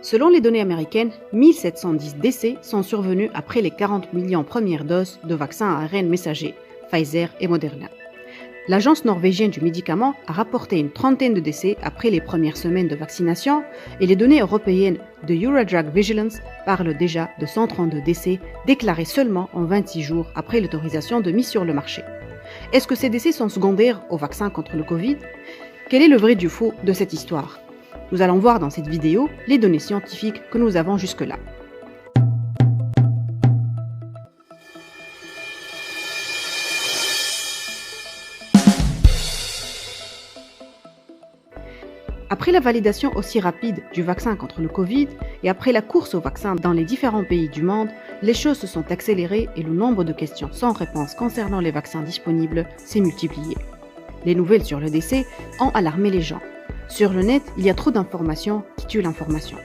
Selon les données américaines, 1710 décès sont survenus après les 40 millions premières doses de vaccins à ARN messager, Pfizer et Moderna. L'agence norvégienne du médicament a rapporté une trentaine de décès après les premières semaines de vaccination et les données européennes de Eurodrug Vigilance parlent déjà de 132 décès déclarés seulement en 26 jours après l'autorisation de mise sur le marché. Est-ce que ces décès sont secondaires au vaccin contre le Covid ? Quel est le vrai du faux de cette histoire ? Nous allons voir dans cette vidéo les données scientifiques que nous avons jusque-là. Après la validation aussi rapide du vaccin contre le Covid et après la course au vaccin dans les différents pays du monde, les choses se sont accélérées et le nombre de questions sans réponse concernant les vaccins disponibles s'est multiplié. Les nouvelles sur le décès ont alarmé les gens. Sur le net, il y a trop d'informations qui tuent l'information.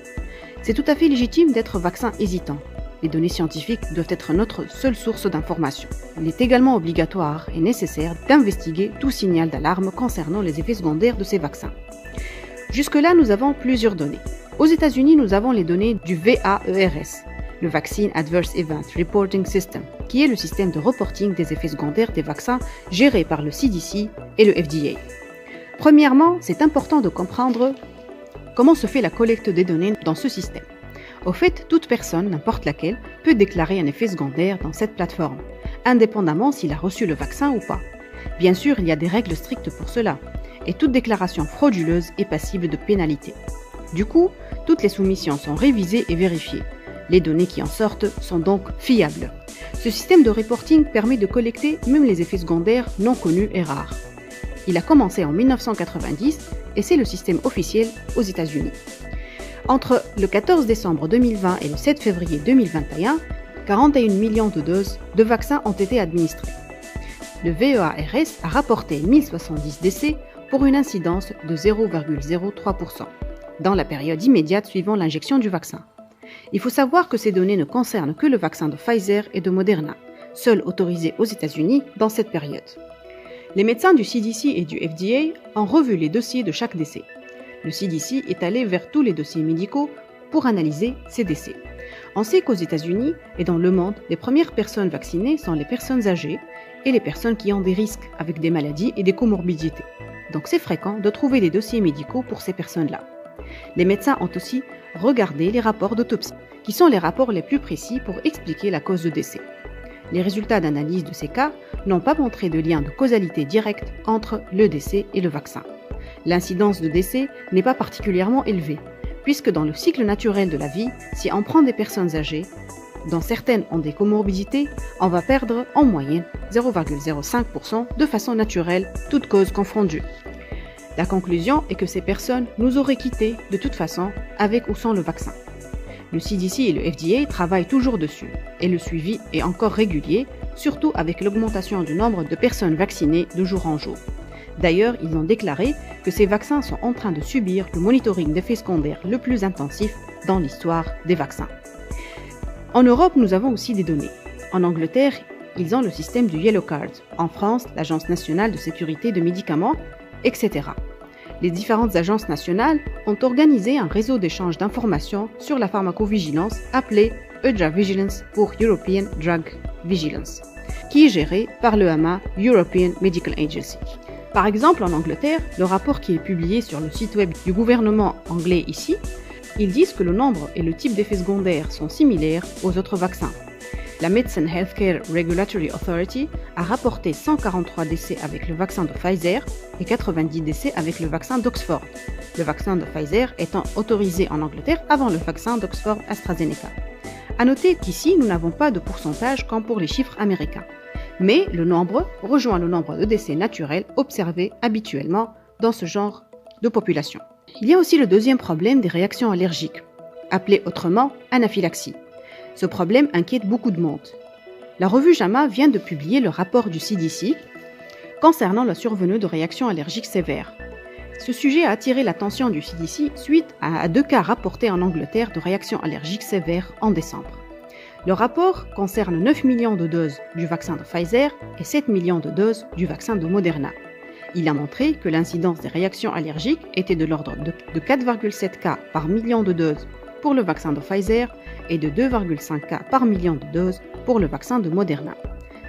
C'est tout à fait légitime d'être vaccin hésitant. Les données scientifiques doivent être notre seule source d'information. Il est également obligatoire et nécessaire d'investiguer tout signal d'alarme concernant les effets secondaires de ces vaccins. Jusque-là, nous avons plusieurs données. Aux États-Unis, nous avons les données du VAERS, le Vaccine Adverse Event Reporting System, qui est le système de reporting des effets secondaires des vaccins géré par le CDC et le FDA. Premièrement, c'est important de comprendre comment se fait la collecte des données dans ce système. Au fait, toute personne, n'importe laquelle, peut déclarer un effet secondaire dans cette plateforme, indépendamment s'il a reçu le vaccin ou pas. Bien sûr, il y a des règles strictes pour cela, et toute déclaration frauduleuse est passible de pénalité. Du coup, toutes les soumissions sont révisées et vérifiées. Les données qui en sortent sont donc fiables. Ce système de reporting permet de collecter même les effets secondaires non connus et rares. Il a commencé en 1990 et c'est le système officiel aux États-Unis. Entre le 14 décembre 2020 et le 7 février 2021, 41 millions de doses de vaccins ont été administrées. Le VAERS a rapporté 1070 décès pour une incidence de 0,03% dans la période immédiate suivant l'injection du vaccin. Il faut savoir que ces données ne concernent que le vaccin de Pfizer et de Moderna, seuls autorisés aux États-Unis dans cette période. Les médecins du CDC et du FDA ont revu les dossiers de chaque décès. Le CDC est allé vers tous les dossiers médicaux pour analyser ces décès. On sait qu'aux États-Unis et dans le monde, les premières personnes vaccinées sont les personnes âgées et les personnes qui ont des risques avec des maladies et des comorbidités. Donc c'est fréquent de trouver des dossiers médicaux pour ces personnes-là. Les médecins ont aussi regardé les rapports d'autopsie, qui sont les rapports les plus précis pour expliquer la cause de décès. Les résultats d'analyse de ces cas n'ont pas montré de lien de causalité directe entre le décès et le vaccin. L'incidence de décès n'est pas particulièrement élevée, puisque dans le cycle naturel de la vie, si on prend des personnes âgées, dont certaines ont des comorbidités, on va perdre en moyenne 0,05% de façon naturelle, toutes causes confondues. La conclusion est que ces personnes nous auraient quittés de toute façon, avec ou sans le vaccin. Le CDC et le FDA travaillent toujours dessus, et le suivi est encore régulier, surtout avec l'augmentation du nombre de personnes vaccinées de jour en jour. D'ailleurs, ils ont déclaré que ces vaccins sont en train de subir le monitoring d'effets secondaires le plus intensif dans l'histoire des vaccins. En Europe, nous avons aussi des données. En Angleterre, ils ont le système du Yellow Card. En France, l'Agence nationale de sécurité de médicaments, etc. Les différentes agences nationales ont organisé un réseau d'échange d'informations sur la pharmacovigilance appelé EDRA Vigilance pour European Drug Vigilance, qui est géré par le EMA, European Medical Agency. Par exemple, en Angleterre, le rapport qui est publié sur le site web du gouvernement anglais ici, ils disent que le nombre et le type d'effets secondaires sont similaires aux autres vaccins. La Medicines Healthcare Regulatory Authority a rapporté 143 décès avec le vaccin de Pfizer et 90 décès avec le vaccin d'Oxford, le vaccin de Pfizer étant autorisé en Angleterre avant le vaccin d'Oxford AstraZeneca. À noter qu'ici, nous n'avons pas de pourcentage comme pour les chiffres américains, mais le nombre rejoint le nombre de décès naturels observés habituellement dans ce genre de population. Il y a aussi le deuxième problème des réactions allergiques, appelé autrement anaphylaxie. Ce problème inquiète beaucoup de monde. La revue JAMA vient de publier le rapport du CDC concernant la survenue de réactions allergiques sévères. Ce sujet a attiré l'attention du CDC suite à 2 cas rapportés en Angleterre de réactions allergiques sévères en décembre. Le rapport concerne 9 millions de doses du vaccin de Pfizer et 7 millions de doses du vaccin de Moderna. Il a montré que l'incidence des réactions allergiques était de l'ordre de 4,7 cas par million de doses pour le vaccin de Pfizer et de 2,5 cas par million de doses pour le vaccin de Moderna.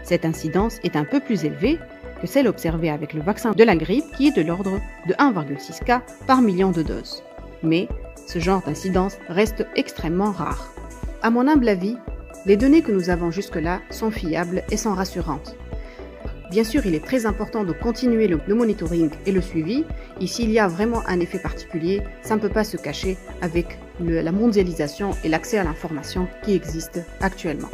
Cette incidence est un peu plus élevée que celle observée avec le vaccin de la grippe qui est de l'ordre de 1,6 cas par million de doses. Mais ce genre d'incidence reste extrêmement rare. À mon humble avis, les données que nous avons jusque-là sont fiables et sont rassurantes. Bien sûr, il est très important de continuer le monitoring et le suivi, et s'il y a vraiment un effet particulier, ça ne peut pas se cacher avec la mondialisation et l'accès à l'information qui existe actuellement.